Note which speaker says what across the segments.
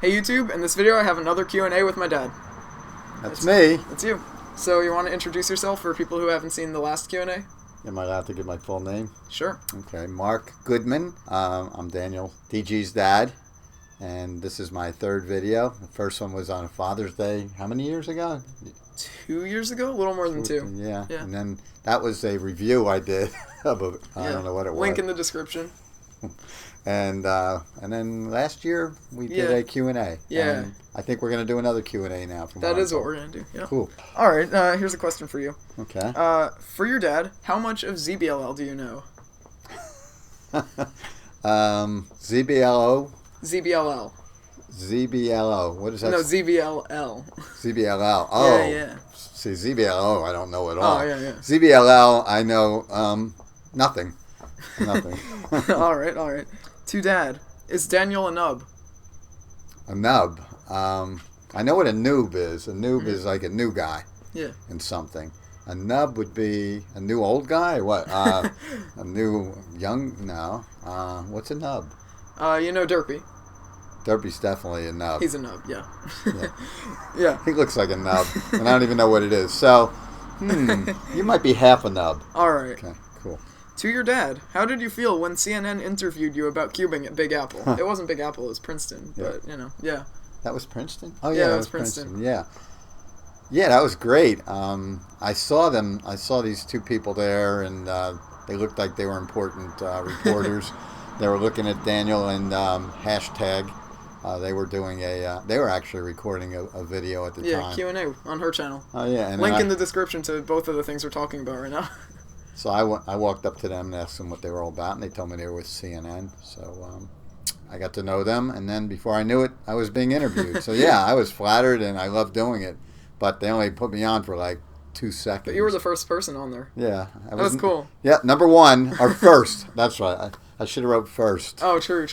Speaker 1: Hey YouTube, in this video I have another Q&A with my dad.
Speaker 2: That's me.
Speaker 1: That's you. So you want to introduce yourself for people who haven't seen the last Q&A?
Speaker 2: Am I allowed to give my full name?
Speaker 1: Sure.
Speaker 2: Okay, Mark Goodman. I'm Daniel, DG's dad, and this is my third video. The first one was on Father's Day. How many years ago?
Speaker 1: 2 years ago? A little more than two.
Speaker 2: Yeah. And then that was a review I did of a, I don't know what it was.
Speaker 1: Link in the description.
Speaker 2: And then last year we did a Q&A.
Speaker 1: Yeah.
Speaker 2: And I think we're going to do another Q&A now.
Speaker 1: That is what we're going to do. Yeah.
Speaker 2: Cool.
Speaker 1: All right, here's a question for you.
Speaker 2: Okay.
Speaker 1: For your dad, how much of ZBLL do you know?
Speaker 2: ZBLO?
Speaker 1: ZBLL.
Speaker 2: ZBLO. What is that?
Speaker 1: No, ZBLL.
Speaker 2: ZBLL. Oh.
Speaker 1: Yeah.
Speaker 2: See, ZBLO, I don't know at all.
Speaker 1: Oh, yeah.
Speaker 2: ZBLL, I know nothing. Nothing.
Speaker 1: All right. To Dad, is Daniel a nub?
Speaker 2: A nub? I know what a noob is. A noob is like a new guy.
Speaker 1: Yeah.
Speaker 2: In something. A nub would be a new old guy? What? A new young? No. What's a nub?
Speaker 1: You know derpy.
Speaker 2: Derpy's definitely a nub.
Speaker 1: He's a nub, yeah.
Speaker 2: Yeah. He looks like a nub, and I don't even know what it is. So, you might be half a nub.
Speaker 1: All right.
Speaker 2: Okay, cool.
Speaker 1: To your dad, how did you feel when CNN interviewed you about cubing at Big Apple? It wasn't Big Apple, it was Princeton, but, yeah.
Speaker 2: That was Princeton? Oh,
Speaker 1: yeah,
Speaker 2: that
Speaker 1: was Princeton.
Speaker 2: Yeah. Yeah, that was great. I saw them. I saw these two people there, and they looked like they were important reporters. They were looking at Daniel and hashtag. They were doing they were actually recording a video at the time.
Speaker 1: Yeah, Q&A on her channel.
Speaker 2: Oh, yeah. And
Speaker 1: link in the description to both of the things we're talking about right now.
Speaker 2: So I walked up to them and asked them what they were all about, and they told me they were with CNN. So I got to know them, and then before I knew it, I was being interviewed. So, yeah, I was flattered, and I loved doing it. But they only put me on for like 2 seconds.
Speaker 1: But you were the first person on there.
Speaker 2: Yeah.
Speaker 1: That was cool.
Speaker 2: Yeah, number one, or first. That's right. I should have wrote first.
Speaker 1: Oh, true.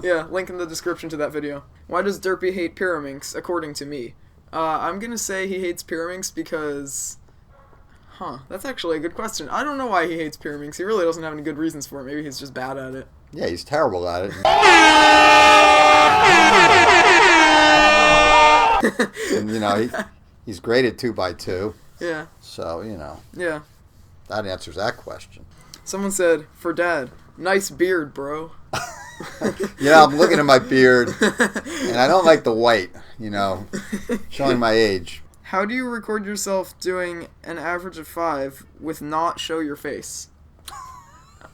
Speaker 1: Yeah, link in the description to that video. Why does Derpy hate Pyraminx, according to me? I'm going to say he hates Pyraminx because... that's actually a good question. I don't know why he hates Pyraminx. He really doesn't have any good reasons for it. Maybe he's just bad at it.
Speaker 2: Yeah, he's terrible at it. And, he's great at 2x2.
Speaker 1: Yeah.
Speaker 2: So,
Speaker 1: Yeah.
Speaker 2: That answers that question.
Speaker 1: Someone said, for Dad, nice beard, bro.
Speaker 2: Yeah, I'm looking at my beard, and I don't like the white, showing my age.
Speaker 1: How do you record yourself doing an average of 5 with not show your face?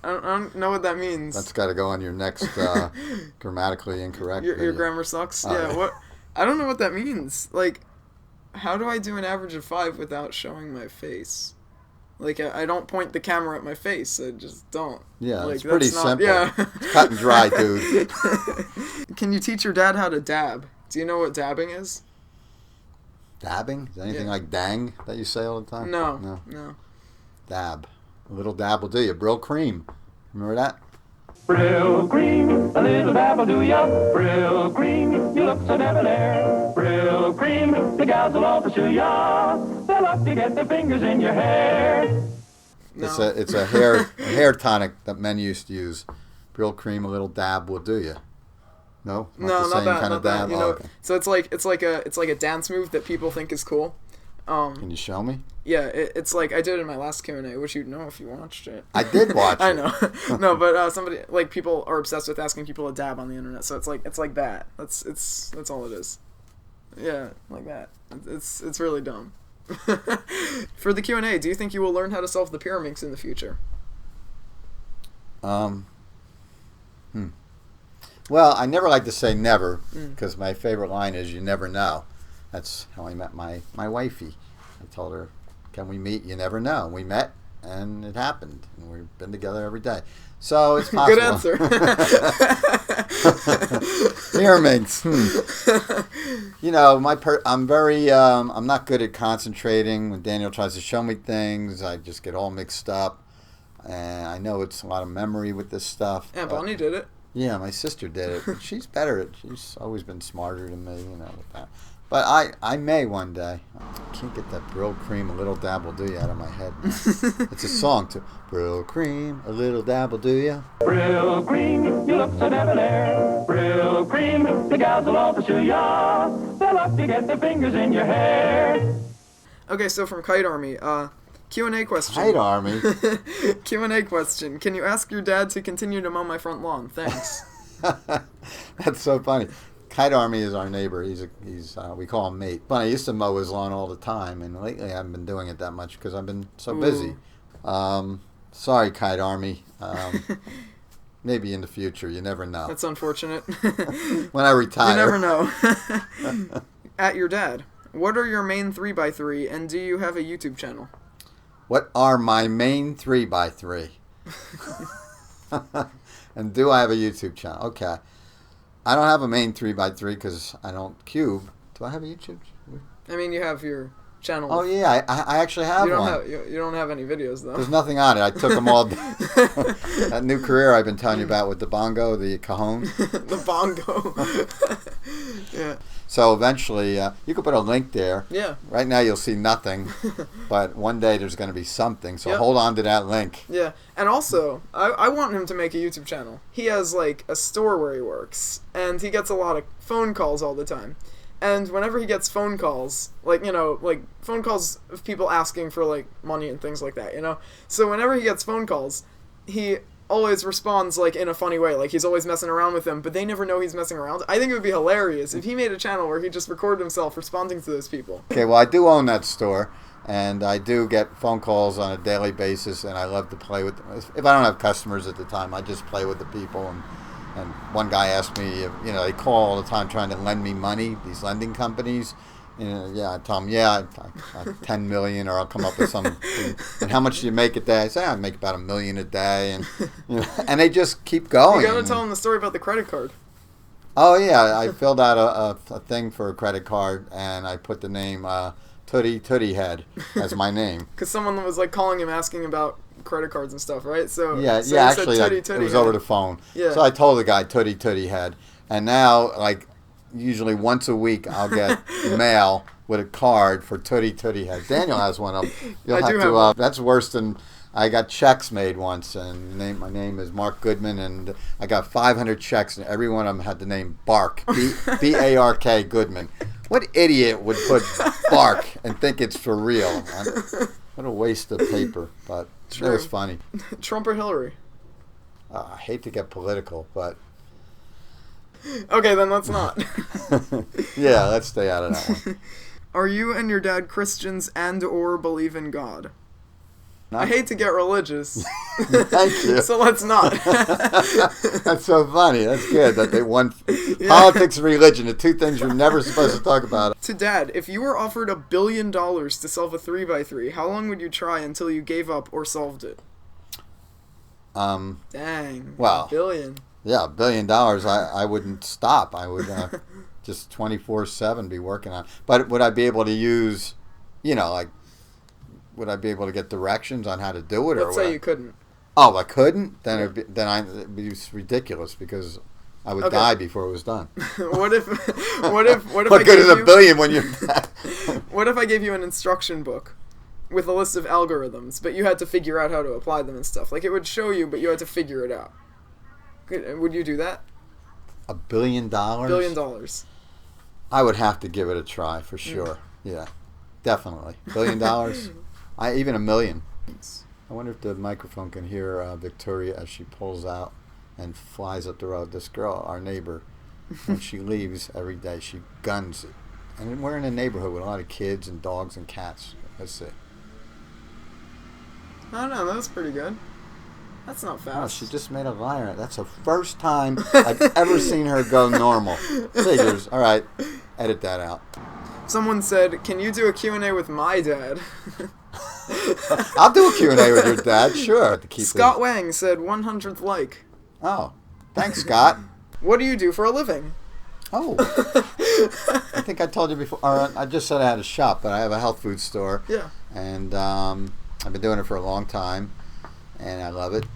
Speaker 1: I don't know what that means.
Speaker 2: That's got to go on your next grammatically incorrect
Speaker 1: Your grammar sucks?
Speaker 2: Oh,
Speaker 1: yeah, what? I don't know what that means. Like, how do I do an average of 5 without showing my face? Like, I don't point the camera at my face. I just don't.
Speaker 2: Yeah,
Speaker 1: like,
Speaker 2: it's pretty simple.
Speaker 1: Yeah.
Speaker 2: It's cut and dry, dude.
Speaker 1: Can you teach your dad how to dab? Do you know what dabbing is?
Speaker 2: Dabbing? Is anything like dang that you say all the time?
Speaker 1: No.
Speaker 2: Dab. A little dab will do you. Brill cream. Remember that?
Speaker 3: Brill cream, a little dab will do ya. Brill cream, you look so debonair. Brill cream, the gals will all pursue ya. They'll love to get their fingers in your hair.
Speaker 2: No. It's a hair tonic that men used to use. Brill cream, a little dab will do you. No,
Speaker 1: not that kind of dab.
Speaker 2: Okay.
Speaker 1: So it's like a dance move that people think is cool.
Speaker 2: Can you show me?
Speaker 1: Yeah, it's like I did in my last Q&A, which you'd know if you watched it.
Speaker 2: I did watch it.
Speaker 1: I know. No, but people are obsessed with asking people to dab on the internet. So it's like that. That's all it is. Yeah, like that. It's really dumb. For the Q&A, do you think you will learn how to solve the Pyraminx in the future?
Speaker 2: Well, I never like to say never, because my favorite line is you never know. That's how I met my wifey. I told her, can we meet? You never know. And we met, and it happened. And we've been together every day. So it's possible.
Speaker 1: Good answer.
Speaker 2: Pyraminx. I'm not good at concentrating. When Daniel tries to show me things, I just get all mixed up. And I know it's a lot of memory with this stuff.
Speaker 1: Yeah, Bonnie did it.
Speaker 2: Yeah, my sister did it. But she's better. She's always been smarter than me, with that. But I may one day. I can't get that Brill Cream, a little dabble do ya out of my head. It's a song too. Brill Cream, a little dabble do ya.
Speaker 3: Brill Cream, you look so debonair. Brill Cream, the gals will all pursue ya. They'll love to get their fingers in your hair.
Speaker 1: Okay, so from Kite Army, Q&A question.
Speaker 2: Kite Army.
Speaker 1: Q&A question. Can you ask your dad to continue to mow my front lawn? Thanks.
Speaker 2: That's so funny. Kite Army is our neighbor. He's we call him Mate. But I used to mow his lawn all the time, and lately I haven't been doing it that much because I've been so busy. Sorry, Kite Army. Maybe in the future. You never know.
Speaker 1: That's unfortunate.
Speaker 2: When I retire.
Speaker 1: You never know. At your dad, what are your main 3x3, and do you have a YouTube channel?
Speaker 2: What are my main 3x3? And do I have a YouTube channel? Okay. I don't have a main 3x3 because I don't cube. Do I have a YouTube channel?
Speaker 1: I mean, you have your channel.
Speaker 2: Oh, yeah. I actually have one.
Speaker 1: You don't have any videos, though.
Speaker 2: There's nothing on it. I took them all. That new career I've been telling you about with the Bongo, the cajon.
Speaker 1: The Bongo. Yeah.
Speaker 2: So eventually, you could put a link there.
Speaker 1: Yeah.
Speaker 2: Right now you'll see nothing, but one day there's going to be something. So
Speaker 1: Yep.
Speaker 2: hold on to that link.
Speaker 1: Yeah, and also, I want him to make a YouTube channel. He has, like, a store where he works, and he gets a lot of phone calls all the time. And whenever he gets phone calls, like, you know, like, phone calls of people asking for, like, money and things like that, you know? So whenever he gets phone calls, he always responds, like, in a funny way. Like, he's always messing around with them, but they never know he's messing around. I think it would be hilarious if he made a channel where he just recorded himself responding to those people.
Speaker 2: Okay, well, I do own that store, and I do get phone calls on a daily basis, and I love to play with them. If I don't have customers at the time, I just play with the people. And one guy asked me, you know, they call all the time trying to lend me money, these lending companies. Yeah, I tell them, I 10 million, or I'll come up with some. And how much do you make a day? I say, I make about $1 million a day, and you know, and they just keep going.
Speaker 1: You gotta tell them the story about the credit card.
Speaker 2: Oh yeah, I filled out a thing for a credit card, and I put the name Tootie Head as my name.
Speaker 1: Because someone was like calling him asking about credit cards and stuff, right? So
Speaker 2: yeah,
Speaker 1: so
Speaker 2: actually,
Speaker 1: it
Speaker 2: was over the phone.
Speaker 1: Yeah.
Speaker 2: So I told the guy Tootie Head, and now like. Usually once a week I'll get mail with a card for Tootie Head. Daniel has one of them. You'll have to. That's worse than I got checks made once, and my name is Mark Goodman, and I got 500 checks, and every one of them had the name Bark, B-A-R-K Goodman. What idiot would put Bark and think it's for real? What a waste of paper, but it was funny.
Speaker 1: Trump or Hillary?
Speaker 2: I hate to get political, but.
Speaker 1: Okay, then let's not.
Speaker 2: Yeah, let's stay out of that one.
Speaker 1: Are you and your dad Christians and or believe in God?
Speaker 2: No.
Speaker 1: I hate to get religious.
Speaker 2: Thank you.
Speaker 1: So let's not.
Speaker 2: That's so funny. That's good that they won. Yeah. Politics and religion, the two things you're never supposed to talk about.
Speaker 1: To Dad, if you were offered $1 billion to solve a 3x3, how long would you try until you gave up or solved it? Dang.
Speaker 2: Well.
Speaker 1: $1 billion.
Speaker 2: Yeah, $1 billion. I wouldn't stop. I would just 24/7 be working on. But would I be able to use, you know, like, would I be able to get directions on how to do it?
Speaker 1: Let's say you couldn't.
Speaker 2: Oh, I couldn't? Then it'd be ridiculous because I would die before it was done.
Speaker 1: What if
Speaker 2: what
Speaker 1: I
Speaker 2: good is $1 billion when you're dead?
Speaker 1: What if I gave you an instruction book with a list of algorithms, but you had to figure out how to apply them and stuff? Like, it would show you, but you had to figure it out. Would you do that?
Speaker 2: $1 billion?
Speaker 1: $1 billion.
Speaker 2: I would have to give it a try for sure. Yeah, definitely. $1 billion. Even $1 million. I wonder if the microphone can hear Victoria as she pulls out and flies up the road. This girl, our neighbor, when she leaves every day, she guns it. And we're in a neighborhood with a lot of kids and dogs and cats. Let's see.
Speaker 1: I don't know. That was pretty good. That's not fast.
Speaker 2: Oh, she just made a liar. That's the first time I've ever seen her go normal. Figures. All right. Edit that out.
Speaker 1: Someone said, can you do a Q&A with my dad?
Speaker 2: I'll do a Q&A with your dad. Sure.
Speaker 1: Scott Wang said 100th like.
Speaker 2: Oh. Thanks, Scott.
Speaker 1: What do you do for a living?
Speaker 2: Oh. I think I told you before. Or I just said I had a shop, but I have a health food store.
Speaker 1: Yeah.
Speaker 2: And I've been doing it for a long time. And I love it.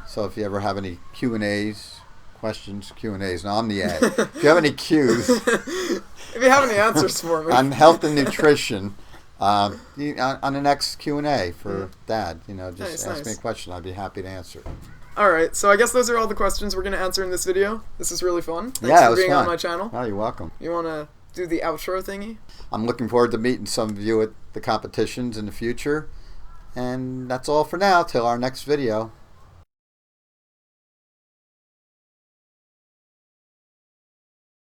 Speaker 2: So if you ever have any Q&As, questions, Q&As. No, I'm the ad. If you have any Qs.
Speaker 1: If you have any answers for me.
Speaker 2: On health and nutrition, on the next Q&A for Dad, just ask me a question. I'd be happy to answer.
Speaker 1: All right, so I guess those are all the questions we're going to answer in this video. This is really fun. Thanks
Speaker 2: Yeah, it
Speaker 1: for
Speaker 2: was
Speaker 1: being
Speaker 2: fun.
Speaker 1: on my channel.
Speaker 2: Oh, you're welcome.
Speaker 1: You want to do the outro thingy?
Speaker 2: I'm looking forward to meeting some of you at the competitions in the future. And that's all for now. Till our next video.